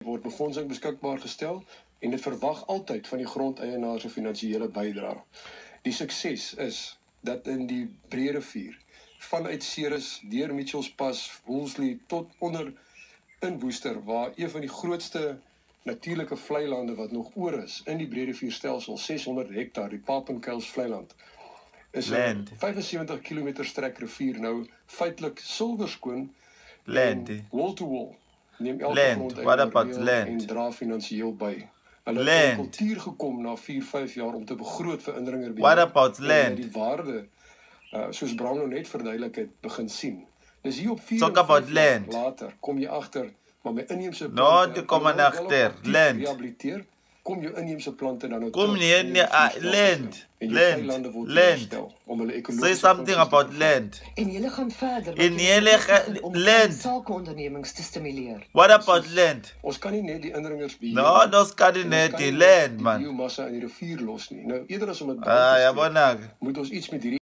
word befondsing beskikbaar gestel en dit verwag altyd van die grondeienaars se finansiële bydrae. Die sukses is dat in die Breerivier vanuit Ceres, deur Mitchells Pass, Woolsley tot onder in Woester, waar een van die grootste natuurlike vlei lande wat nog oor is in die Breerivierstelsel, 600 hektaar, die Papenkuils vleiland, is 'n 75 km strek rivier nou feitelik silwerskoon en wall to wall. Neem elke grondeienaar en dra finansiëel by. Hulle het in kultuur gekom na 4-5 jaar om te begroot vir indringerbeheer. What about land? Die waarde, soos Brown nou net verduidelik het, begin sien. Dus hier op 4 Talk about land. later kom jy agter, maar my inheemse plante, no, kom maar agter, land. Rehabiliteer, kom jou inheemse plante dan nou kom nee, land. Say something about land. En julle gaan verder om land. Sakeondernemings te stimuleer. What about land? Ons kan nie net die indringers beheer. No, ons kan nie net die land, man. Biomassa in die rivier los nie. Nou eerder as om dit ja, moet ons iets met hierdie